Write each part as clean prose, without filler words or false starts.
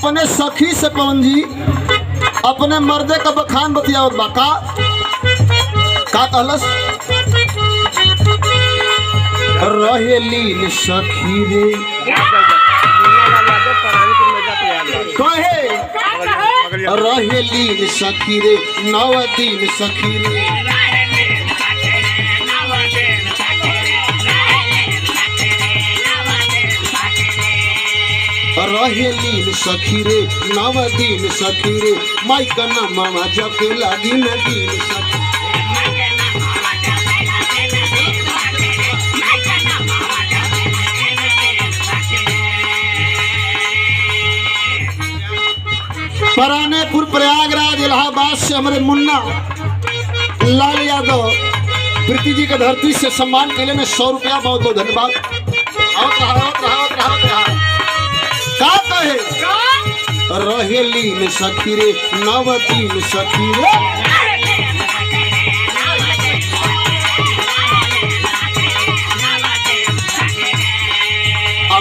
अपने सखी से पवन जी अपने मर्दे का बखान बतियावत बा का कहलस रहेली सखी रे कहे रहेली सखी रे 9 दिन सखी रे रहेली सखी रे 9 दिन सखी रे माई का नाम जपे लागी न दिन सखी परानेपुर प्रयागराज इलाहाबाद से हमारे मुन्ना लाल यादव प्रीति जी के धरती से सम्मान के लिए 100 रुपया बहुत बहुत धन्यवाद। का कहे रहेली सखी रे 9 दिन सखी रे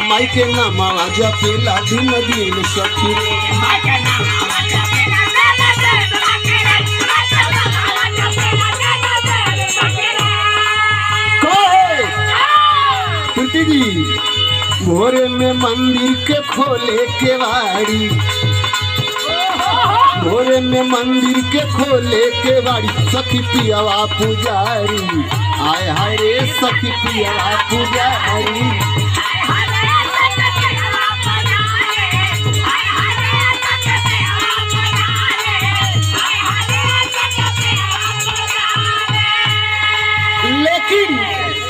माई के नाम जपेला दिन दिन सखी रे प्रीति जी भोरे में मंदिर के खोले के वाड़ी भोरे में मंदिर के खोले के वाड़ी सखी पियावा पुजारी आय हाय रे सखी पियावा पुजारी लेकिन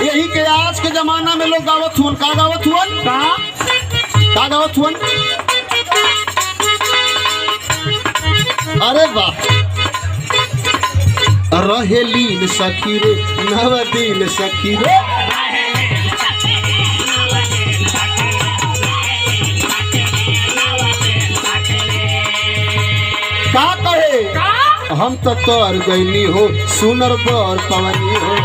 यही के आज के जमाना में लोग गावत हुन का गावत हुन का गावत हुन अरे वाह रहेली सखी रे 9 दिन सखी रे का कहे हम तो तोर गईनी हो सुनर बर पवनी हो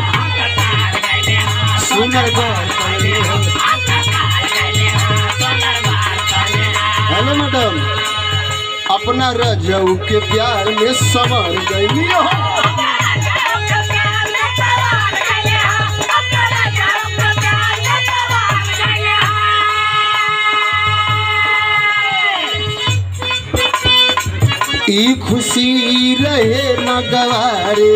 सुनर बर पवनी हो। हेलो मैडम अपना रजऊ के प्यार में समर गईनी हो ई खुशी रहे न गवारे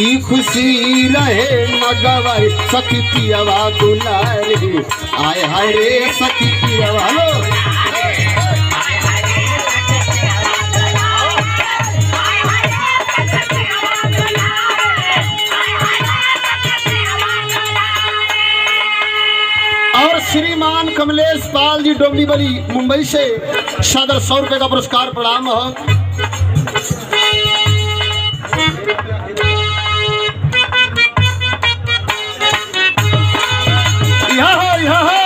ई खुशी रहे न गवारे सखी पियावा दुलारे आय हाय रे सखी पियावा लो और श्रीमान कमलेश पाल जी डोमरी बली मुंबई से सादर 100 रुपए का पुरस्कार प्रणाम हो। यहाँ हो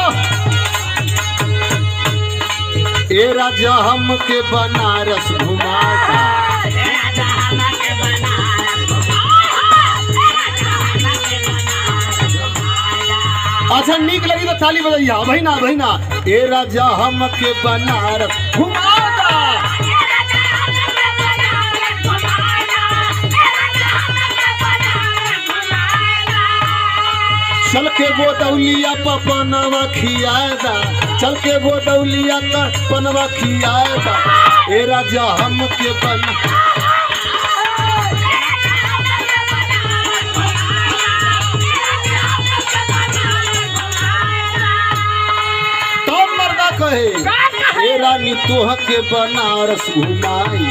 ए राजा हम के बनारस घुमाता अच्छा नीक लगी तो ताली बजाइया भाई ना ए राजा हम के बनारस घुमाता चल के गोदौलिया पनवा खियादा चल के गोदौलिया पनवा खियादा ए राजा हम के बना कहे ए रानी तोह के बनारस घुमाई